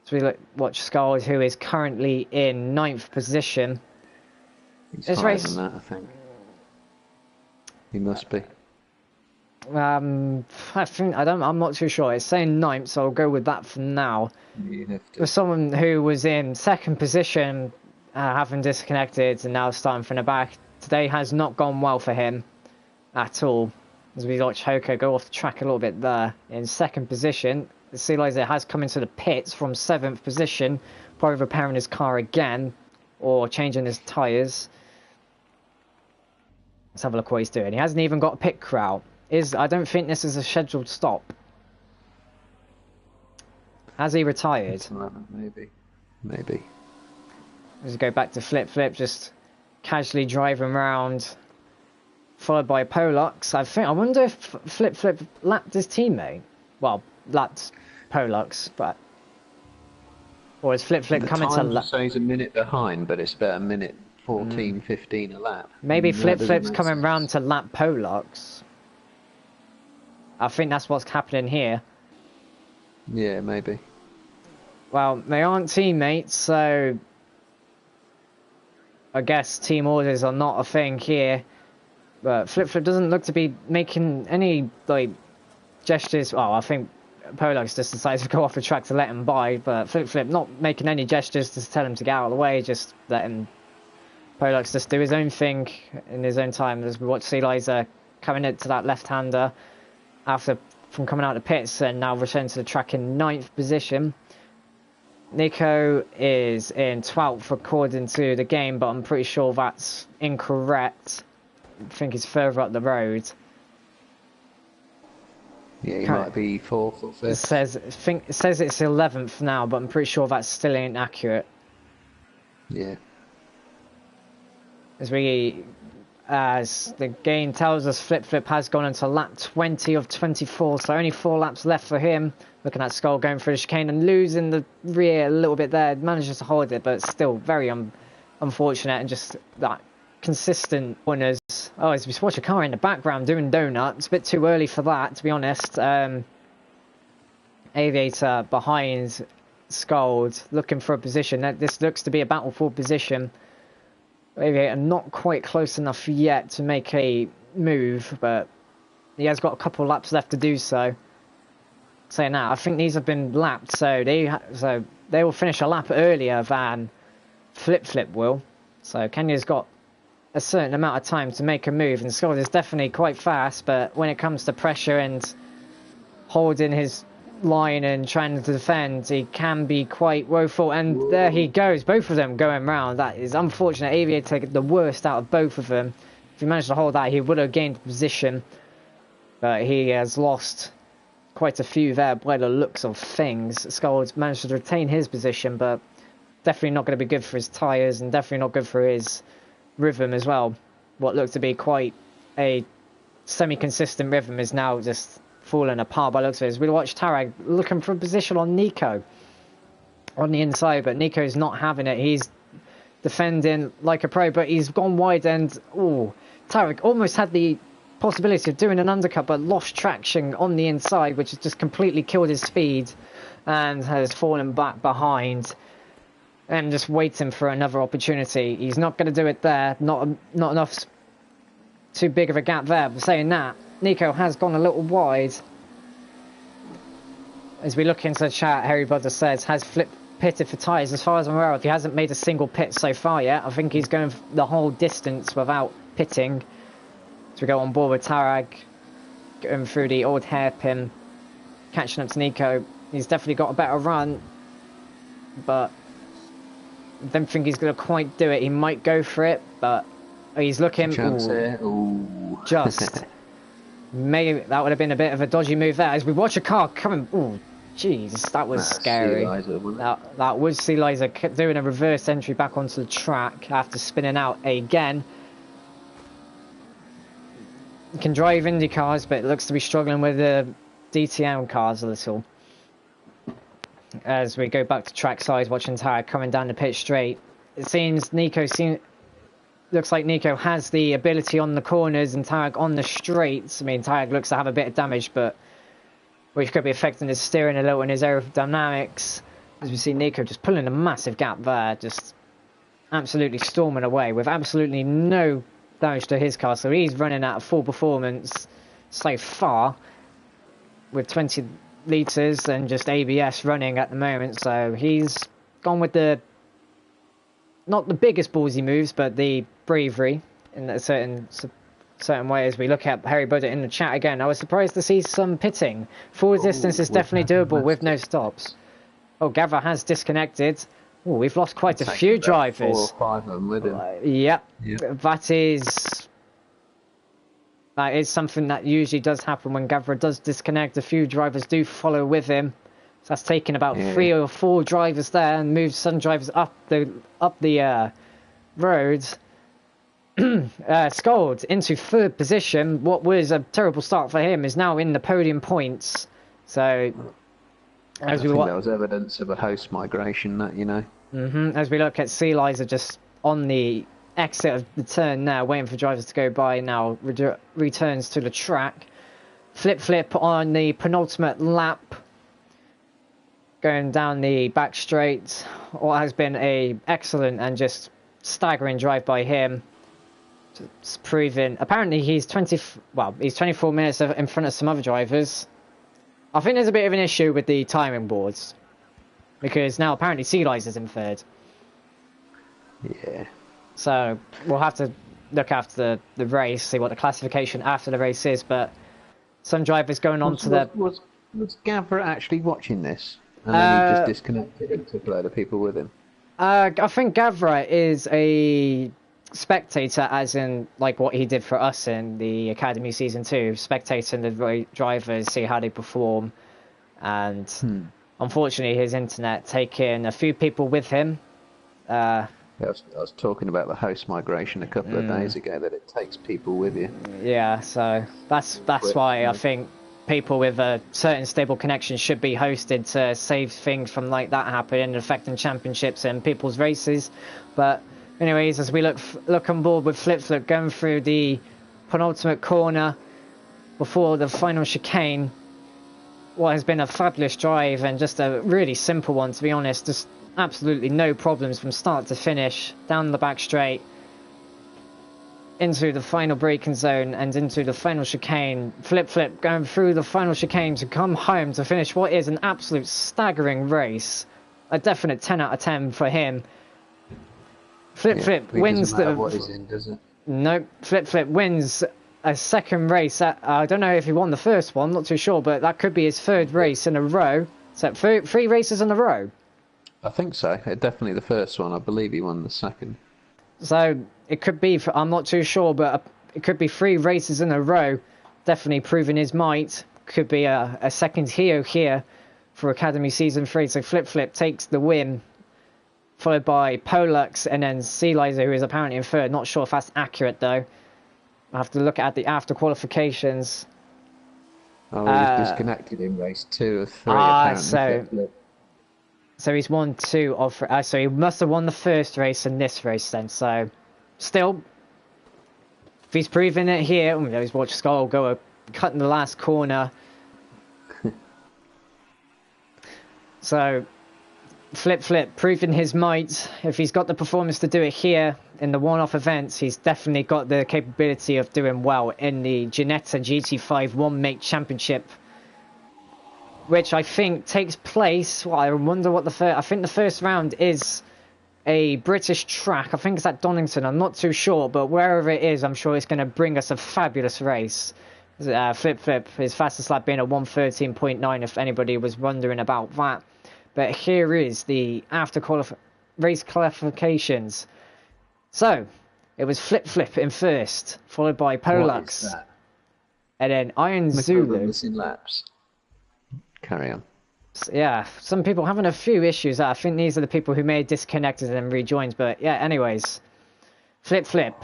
So we watch Skulls, who is currently in 9th position. He's higher than that, I think. He must be. I'm not too sure. It's saying 9th, so I'll go with that for now. For someone who was in 2nd position, having disconnected and now starting from the back, today has not gone well for him at all. As we watch Hoko go off the track a little bit there in 2nd position. The Sea Liza has come into the pits from 7th position, probably repairing his car again or changing his tyres. Let's have a look what he's doing. He hasn't even got a pit crew out. I don't think this is a scheduled stop. Has he retired? Maybe. Let's go back to Flip, just casually driving around, followed by Pollux. I wonder if Flip lapped his teammate. Well, lapped Pollux, but or is Flip coming to lap? So he's a minute behind, but it's about a minute 14, 15 a lap. Maybe Flip's coming round to lap Pollux. I think that's what's happening here. Yeah, maybe. Well, they aren't teammates, so I guess team orders are not a thing here. But Flip doesn't look to be making any gestures. Well, I think Pollux just decided to go off the track to let him by, but Flip not making any gestures to tell him to get out of the way, just letting Pollux just do his own thing in his own time. As we watch Sea Liza coming into that left-hander from coming out of the pits and now returning to the track in 9th position. Nico is in 12th according to the game, but I'm pretty sure that's incorrect. I think he's further up the road. Yeah, he might be 4th or 5th. It says it's 11th now, but I'm pretty sure that still ain't accurate. Yeah. As the game tells us, Flip has gone into lap 20 of 24, so only 4 laps left for him. Looking at Skull going through the chicane and losing the rear a little bit there. Manages to hold it, but still very unfortunate, and just that consistent winners. Oh, as we watch a car in the background doing donuts. A bit too early for that, to be honest. Aviator behind Scald, looking for a position. This looks to be a battle for position. Aviator not quite close enough yet to make a move, but he has got a couple of laps left to do so. Saying that, I think these have been lapped, so they will finish a lap earlier than Flip will. So Kenya's got a certain amount of time to make a move, and Scott is definitely quite fast, but when it comes to pressure and holding his line and trying to defend, he can be quite woeful. And there he goes, both of them going round. That is unfortunate. Aviator took the worst out of both of them. If he managed to hold that, he would have gained position, but he has lost quite a few there by the looks of things. Skull's managed to retain his position, but definitely not going to be good for his tyres, and definitely not good for his rhythm as well. What looked to be quite a semi-consistent rhythm is now just falling apart by the looks of it. As we watch Tarag looking for a position on Nico on the inside, but Nico's not having it. He's defending like a pro, but he's gone wide, and Tarek almost had the possibility of doing an undercut, but lost traction on the inside, which has just completely killed his speed and has fallen back behind and just waiting for another opportunity. He's not going to do it there. Not enough. Too big of a gap there. But saying that, Nico has gone a little wide. As we look into the chat, Harry Butter says, has Flip pitted for tyres? As far as I'm aware of, he hasn't made a single pit so far yet. I think he's going the whole distance without pitting. So we go on board with Tarag, going through the old hairpin, catching up to Nico. He's definitely got a better run, but Don't think he's going to quite do it. He might go for it, but he's looking. Ooh. Just. Maybe that would have been a bit of a dodgy move there. As we watch a car coming. Ooh, jeez, that was scary. That was Sea Liza doing a reverse entry back onto the track after spinning out again. Can drive Indy cars, but it looks to be struggling with the DTM cars a little. As we go back to track size, watching Tarek coming down the pit straight, it seems looks like Nico has the ability on the corners and Tarek on the straights. I mean, Tarek looks to have a bit of damage, but which could be affecting his steering a little and his aerodynamics. As we see Nico just pulling a massive gap there, just absolutely storming away with absolutely no damage to his car. So he's running at full performance so far with 20 litres and just ABS running at the moment. So he's gone with the, not the biggest ballsy moves, but the bravery in a certain way. As we look at Harry Budget in the chat again, I was surprised to see some pitting. Full distance is definitely doable with no stops. Oh, Gavra has disconnected. Oh, we've lost quite a few drivers. 4 or 5 of them with him. Yep. That is something that usually does happen when Gavra does disconnect. A few drivers do follow with him. So that's taken about 3 or 4 drivers there and moves some drivers up the road. Scald into 3rd position. What was a terrible start for him is now in the podium points. So I think that was evidence of a host migration, that, you know. As we look at Sea Liza just on the exit of the turn now, waiting for drivers to go by, now returns to the track. Flip on the penultimate lap, going down the back straight. What has been a excellent and just staggering drive by him. Just proving, apparently he's 24 minutes in front of some other drivers. I think there's a bit of an issue with the timing boards, because now apparently Sea Liza's in 3rd. Yeah. So we'll have to look after the race, see what the classification after the race is. But some drivers going on to the. Was Gavra actually watching this? And then he just disconnected and took a load of people with him? I think Gavra is a spectator, as in like what he did for us in the Academy Season 2, spectating the drivers, see how they perform. And unfortunately his internet taking a few people with him. I was talking about the host migration a couple of days ago, that it takes people with you. Yeah, so that's why I think people with a certain stable connection should be hosted to save things from like that happening and affecting championships and people's races. But anyways, as we look on board with Flip going through the penultimate corner before the final chicane, what has been a fabulous drive and just a really simple one, to be honest. Just absolutely no problems from start to finish, down the back straight, into the final braking zone and into the final chicane. Flip going through the final chicane to come home to finish what is an absolute staggering race. A definite 10 out of 10 for him. Flip wins the. What he's in, does it? No, Flip wins a second race. I don't know if he won the first one, not too sure, but that could be his 3rd race in a row. So 3 races in a row. I think so. Definitely the first one. I believe he won the second. So it could be, I'm not too sure, but it could be 3 races in a row. Definitely proving his might. Could be a second here for Academy Season 3. So Flip takes the win, followed by Pollux and then Sea Liza, who is apparently in 3rd. Not sure if that's accurate though. I have to look at the after qualifications. Oh, he was disconnected in race 2 of 3. Apparently. So he's won 2 of. So he must have won the first race and this race then. So still, if he's proving it here, he's watched Skull go cut in the last corner. So Flip proving his might. If he's got the performance to do it here in the one-off events, he's definitely got the capability of doing well in the Ginetta GT5 One-Make Championship, which I think takes place. Well, I wonder what I think the first round is a British track. I think it's at Donington. I'm not too sure, but wherever it is, I'm sure it's going to bring us a fabulous race. Flip, his fastest lap being a 1:13.9, if anybody was wondering about that. But here is the after race qualifications. So, it was Flip Flip in first, followed by Polux. What is that? And then Iron Zulu. Missing laps. Carry on. Yeah, some people having a few issues. I think these are the people who may have disconnected and rejoined. But yeah, anyways. Flip Flip.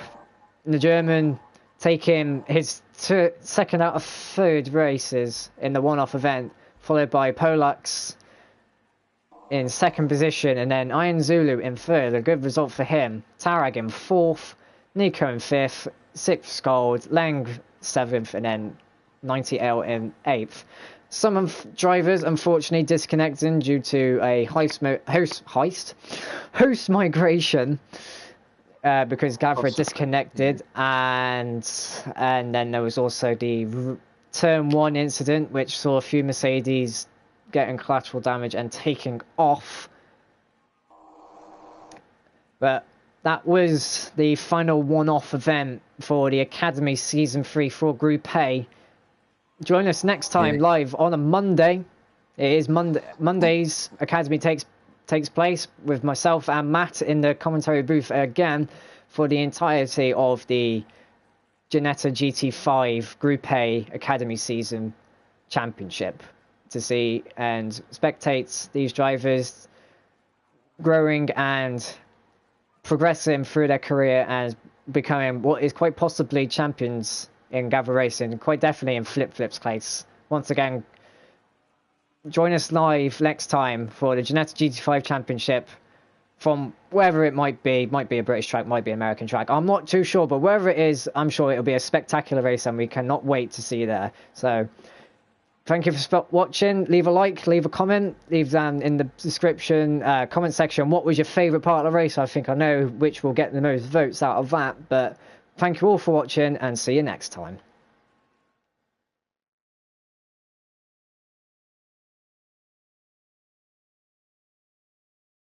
The German taking his second out of third races in the one-off event, followed by Polux in second position, and then Iron Zulu in third. A good result for him. Tarag in fourth, Nico in fifth, sixth Scald, Lang seventh, and then 90L in eighth. Some of drivers unfortunately disconnecting due to a host migration. Because GAVRA disconnected, and then there was also the turn 1 incident, which saw a few Mercedes getting collateral damage and taking off. But that was the final one-off event for the Academy Season 3 for Group A. Join us next time live on a Monday. It is Monday's Academy takes place with myself and Matt in the commentary booth again for the entirety of the Ginetta GT5 Group A Academy Season Championship to see and spectate these drivers growing and progressing through their career and becoming what is quite possibly champions in GAVRA racing, quite definitely in Flip Flip's case. Once again, join us live next time for the Ginetta GT5 Championship from wherever it might be a British track, might be an American track. I'm not too sure, but wherever it is, I'm sure it'll be a spectacular race and we cannot wait to see you there. So, thank you for watching. Leave a like, leave a comment, leave down in the description, comment section, what was your favourite part of the race? I think I know which will get the most votes out of that, but thank you all for watching and see you next time.